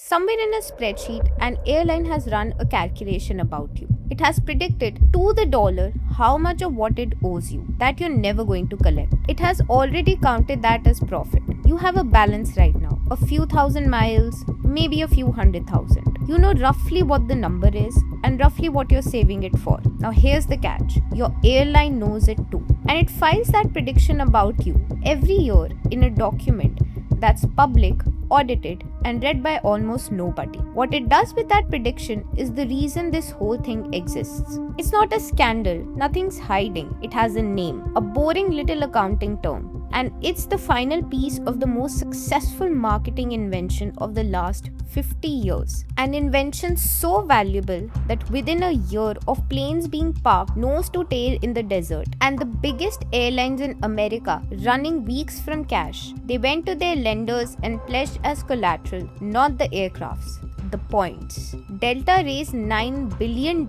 Somewhere in a spreadsheet, an airline has run a calculation about you. It has predicted to the dollar how much of what it owes you that you're never going to collect. It has already counted that as profit. You have a balance right now, a few thousand miles, maybe a few 100,000. You know roughly what the number is and roughly what you're saving it for. Now here's the catch. Your airline knows it too. And it files that prediction about you every year in a document that's public, audited, and read by almost nobody. What it does with that prediction is the reason this whole thing exists. It's not a scandal, nothing's hiding. It has a name, a boring little accounting term. And it's the final piece of the most successful marketing invention of the last 50 years. An invention so valuable that within a year of planes being parked nose to tail in the desert and the biggest airlines in America running weeks from cash, they went to their lenders and pledged as collateral not the aircrafts, the points. Delta raised $9 billion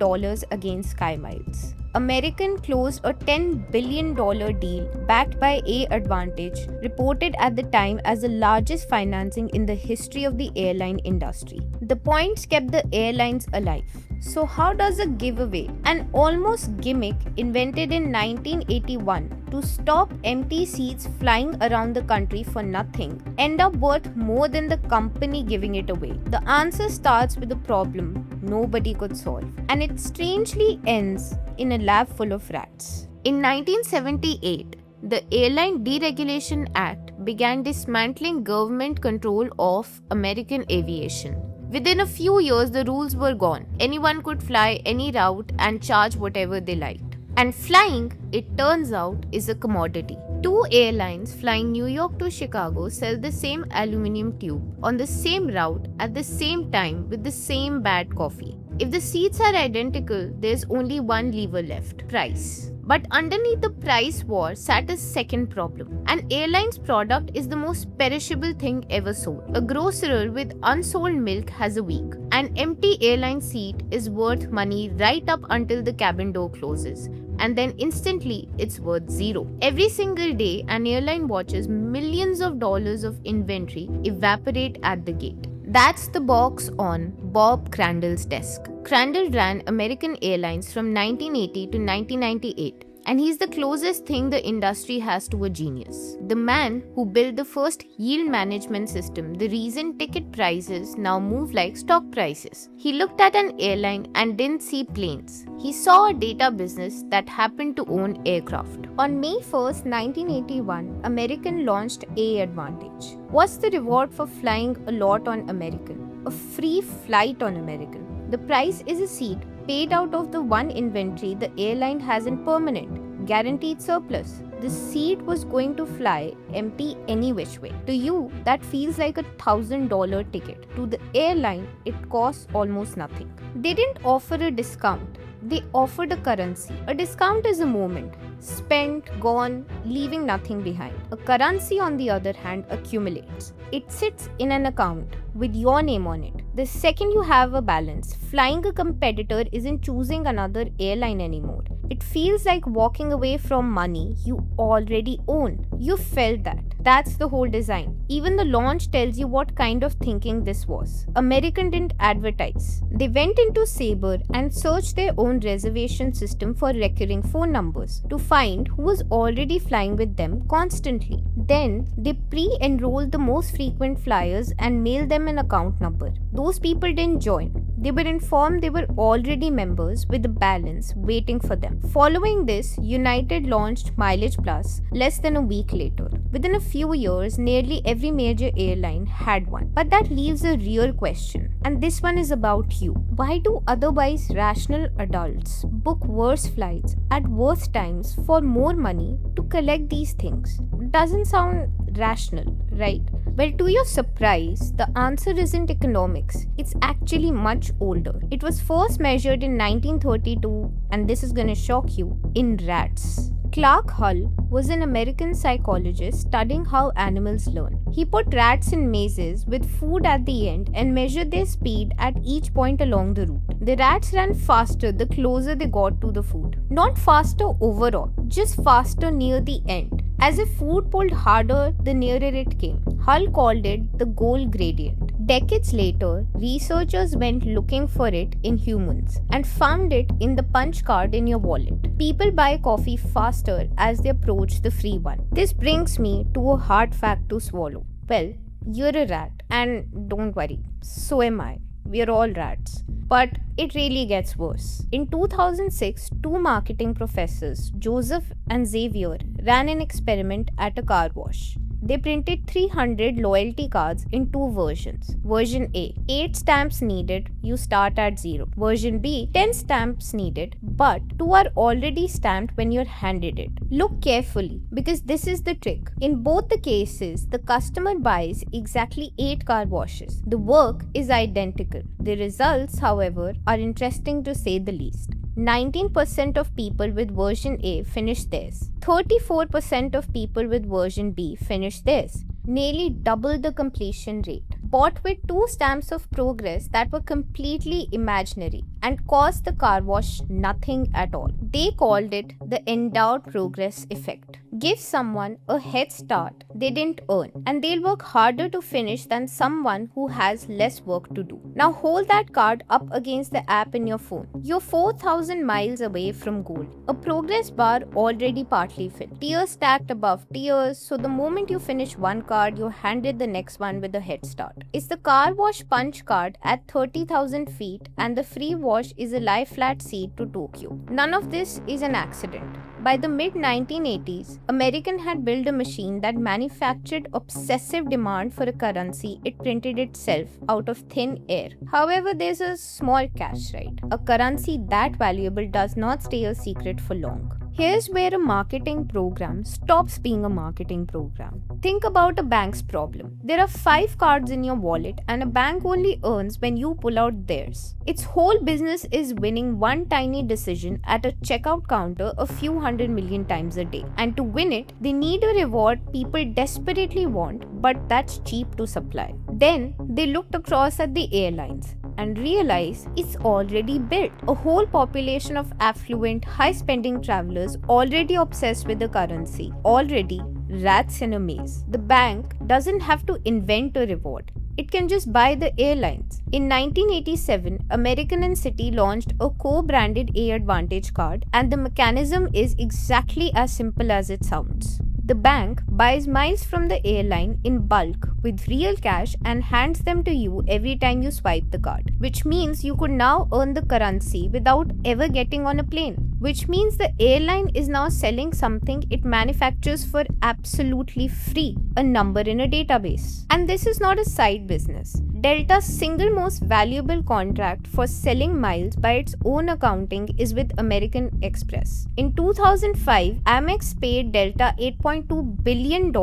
against SkyMiles. American closed a $10 billion deal backed by AAdvantage, reported at the time as the largest financing in the history of the airline industry. The points kept the airlines alive. So how does a giveaway, an almost gimmick invented in 1981 to stop empty seats flying around the country for nothing, end up worth more than the company giving it away? The answer starts with a problem nobody could solve, and it strangely ends in a lab full of rats. In 1978, the Airline Deregulation Act began dismantling government control of American aviation. Within a few years, the rules were gone. Anyone could fly any route and charge whatever they liked. And flying, it turns out, is a commodity. Two airlines flying New York to Chicago sell the same aluminum tube on the same route at the same time with the same bad coffee. If the seats are identical, there's only one lever left: price. But underneath the price war sat a second problem. An airline's product is the most perishable thing ever sold. A grocer with unsold milk has a week. An empty airline seat is worth money right up until the cabin door closes. And then instantly it's worth zero. Every single day, an airline watches millions of dollars of inventory evaporate at the gate. That's the box on Bob Crandall's desk. Crandall ran American Airlines from 1980 to 1998, and he's the closest thing the industry has to a genius. The man who built the first yield management system, the reason ticket prices now move like stock prices. He looked at an airline and didn't see planes. He saw a data business that happened to own aircraft. On May 1st, 1981, American launched AAdvantage. What's the reward for flying a lot on American? A free flight on American. The price is a seat paid out of the one inventory the airline has in permanent, guaranteed surplus. The seat was going to fly empty any which way. To you, that feels like $1,000 ticket. To the airline, it costs almost nothing. They didn't offer a discount. They offered a currency. A discount is a moment, spent, gone, leaving nothing behind. A currency, on the other hand, accumulates. It sits in an account with your name on it. The second you have a balance, flying a competitor isn't choosing another airline anymore. It feels like walking away from money you already own. You felt that. That's the whole design. Even the launch tells you what kind of thinking this was. American didn't advertise. They went into Sabre and searched their own reservation system for recurring phone numbers to find who was already flying with them constantly. Then they pre-enrolled the most frequent flyers and mailed them an account number. Those people didn't join. They were informed they were already members with a balance waiting for them. Following this, United launched Mileage Plus less than a week later. Within a few years, nearly every major airline had one. But that leaves a real question, and this one is about you. Why do otherwise rational adults book worse flights at worse times for more money to collect these things? Doesn't sound rational, right? Well, to your surprise, the answer isn't economics. It's actually much older. It was first measured in 1932, and this is gonna shock you, in rats. Clark Hull was an American psychologist studying how animals learn. He put rats in mazes with food at the end and measured their speed at each point along the route. The rats ran faster the closer they got to the food. Not faster overall, just faster near the end. As if food pulled harder the nearer it came. Hull called it the goal gradient. Decades later, researchers went looking for it in humans and found it in the punch card in your wallet. People buy coffee faster as they approach the free one. This brings me to a hard fact to swallow. Well, you're a rat, and don't worry, so am I. We're all rats. But it really gets worse. In 2006, two marketing professors, Joseph and Xavier, ran an experiment at a car wash. They printed 300 loyalty cards in two versions. Version A, 8 stamps needed, you start at 0. Version B, 10 stamps needed, but 2 are already stamped when you're handed it. Look carefully, because this is the trick. In both the cases, the customer buys exactly 8 car washes. The work is identical. The results, however, are interesting to say the least. 19% of people with version A finished theirs. 34% of people with version B finished theirs. Nearly double the completion rate. Bought with 2 stamps of progress that were completely imaginary and cost the car wash nothing at all. They called it the endowed progress effect. Give someone a head start they didn't earn, and they'll work harder to finish than someone who has less work to do. Now hold that card up against the app in your phone. You're 4,000 miles away from goal. A progress bar already partly filled. Tiers stacked above tiers, so the moment you finish one card, you're handed the next one with a head start. It's the car wash punch card at 30,000 feet, and the free wash is a lie flat seat to Tokyo. None of this is an accident. By the mid-1980s, American had built a machine that manufactured obsessive demand for a currency it printed itself out of thin air. However, there's a small catch, right? A currency that valuable does not stay a secret for long. Here's where a marketing program stops being a marketing program. Think about a bank's problem. There are 5 cards in your wallet, and a bank only earns when you pull out theirs. Its whole business is winning one tiny decision at a checkout counter a few 100 million times a day. And to win it, they need a reward people desperately want, but that's cheap to supply. Then they looked across at the airlines and realize it's already built. A whole population of affluent, high-spending travelers already obsessed with the currency, already rats in a maze. The bank doesn't have to invent a reward. It can just buy the airlines. In 1987, American and Citi launched a co-branded AAdvantage card, and the mechanism is exactly as simple as it sounds. The bank buys miles from the airline in bulk with real cash and hands them to you every time you swipe the card, which means you could now earn the currency without ever getting on a plane, which means the airline is now selling something it manufactures for absolutely free, a number in a database. And this is not a side business. Delta's single most valuable contract for selling miles by its own accounting is with American Express. In 2005, Amex paid Delta $8.2 billion,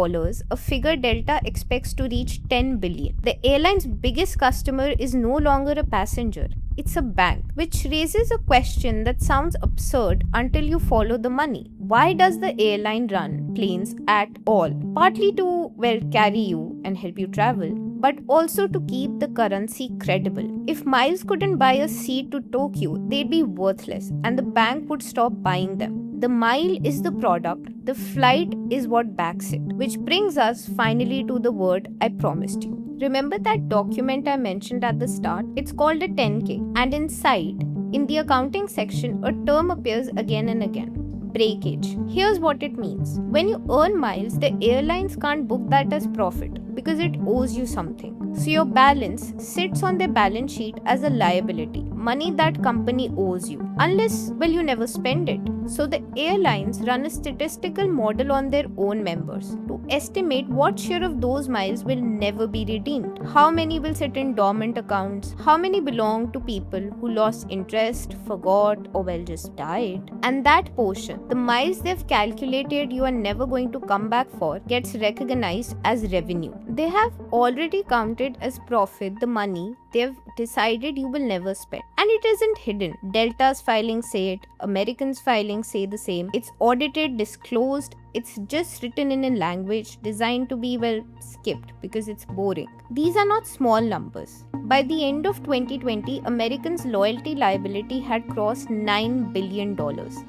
a figure Delta expects to reach $10 billion. The airline's biggest customer is no longer a passenger. It's a bank, which raises a question that sounds absurd until you follow the money. Why does the airline run planes at all? Partly to, carry you and help you travel, but also to keep the currency credible. If miles couldn't buy a seat to Tokyo, they'd be worthless, and the bank would stop buying them. The mile is the product, the flight is what backs it. Which brings us finally to the word I promised you. Remember that document I mentioned at the start? It's called a 10K, and inside, in the accounting section, a term appears again and again. Breakage. Here's what it means. When you earn miles, the airlines can't book that as profit because it owes you something. So your balance sits on their balance sheet as a liability, money that company owes you, unless, you never spend it. So the airlines run a statistical model on their own members to estimate what share of those miles will never be redeemed, how many will sit in dormant accounts, how many belong to people who lost interest, forgot, or just died. And that portion, the miles they've calculated you are never going to come back for, gets recognized as revenue. They have already counted as profit the money they've decided you will never spend. And it isn't hidden. Delta's filings say it, Americans' filings say the same. It's audited, disclosed, it's just written in a language designed to be, well, skipped because it's boring. These are not small numbers. By the end of 2020, Americans' loyalty liability had crossed $9 billion.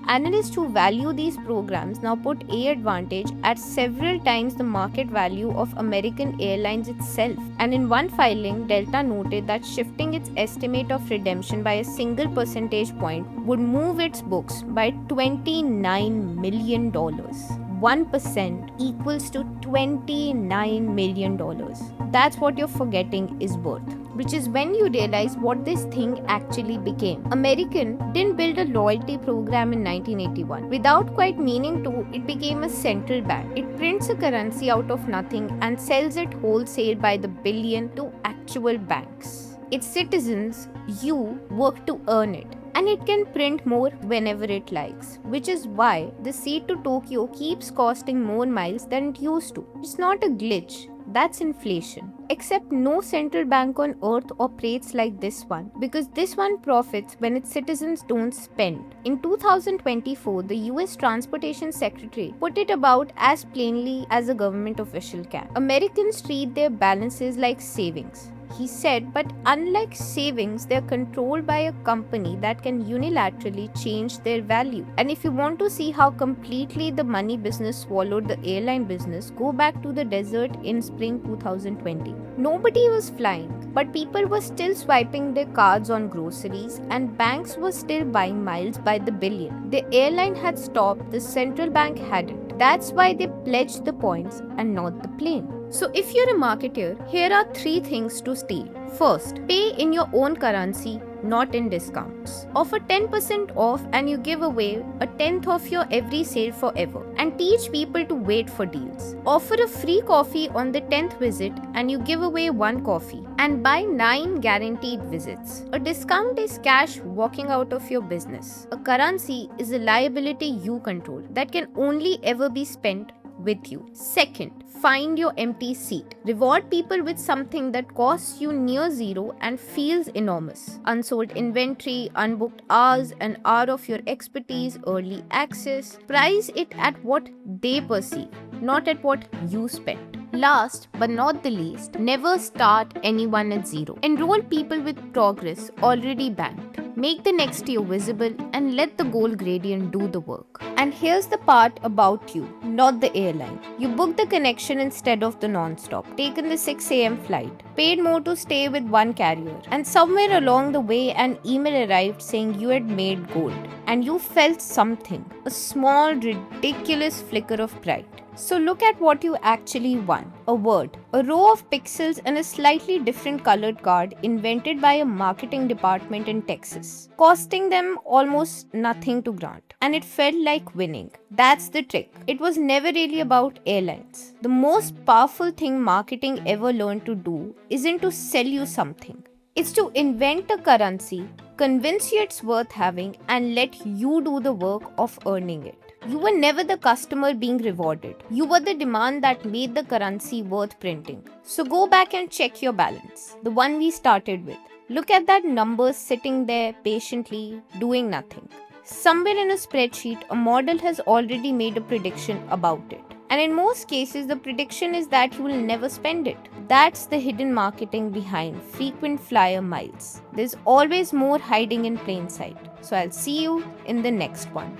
Analysts who value these programs now put AAdvantage at several times the market value of American Airlines itself. And in one filing, Delta noted that shifting its estimate of redemption by a single percentage point would move its books by $29 million. 1% equals to $29 million. That's what you're forgetting is worth. Which is when you realize what this thing actually became. American didn't build a loyalty program in 1981. Without quite meaning to, it became a central bank. It prints a currency out of nothing and sells it wholesale by the billion to actual banks. Its citizens, you, work to earn it. And it can print more whenever it likes, which is why the seat to Tokyo keeps costing more miles than it used to. It's not a glitch, that's inflation. Except no central bank on earth operates like this one, because this one profits when its citizens don't spend. In 2024, the US Transportation Secretary put it about as plainly as a government official can. Americans treat their balances like savings. He said, but unlike savings, they're controlled by a company that can unilaterally change their value. And if you want to see how completely the money business swallowed the airline business, go back to the desert in spring 2020. Nobody was flying, but people were still swiping their cards on groceries and banks were still buying miles by the billion. The airline had stopped, the central bank hadn't. That's why they pledged the points and not the plane. So if you're a marketer, here are 3 things to steal. First, pay in your own currency, not in discounts. Offer 10% off and you give away a tenth of your every sale forever. And teach people to wait for deals. Offer a free coffee on the 10th visit and you give away 1 coffee. And buy 9 guaranteed visits. A discount is cash walking out of your business. A currency is a liability you control that can only ever be spent with you. Second, find your empty seat. Reward people with something that costs you near zero and feels enormous. Unsold inventory, unbooked hours, an hour of your expertise, early access. Price it at what they perceive, not at what you spent. Last but not the least, never start anyone at zero. Enroll people with progress already banked. Make the next year visible and let the goal gradient do the work. And here's the part about you, not the airline. You booked the connection instead of the non-stop, taken the 6 a.m. flight, paid more to stay with one carrier, and somewhere along the way an email arrived saying you had made gold. And you felt something, a small, ridiculous flicker of pride. So look at what you actually won. A word, a row of pixels and a slightly different colored card invented by a marketing department in Texas, costing them almost nothing to grant. And it felt like winning. That's the trick. It was never really about airlines. The most powerful thing marketing ever learned to do isn't to sell you something. It's to invent a currency, convince you it's worth having, and let you do the work of earning it. You were never the customer being rewarded. You were the demand that made the currency worth printing. So go back and check your balance, the one we started with. Look at that number sitting there patiently, doing nothing. Somewhere in a spreadsheet, a model has already made a prediction about it. And in most cases, the prediction is that you will never spend it. That's the hidden marketing behind frequent flyer miles. There's always more hiding in plain sight. So I'll see you in the next one.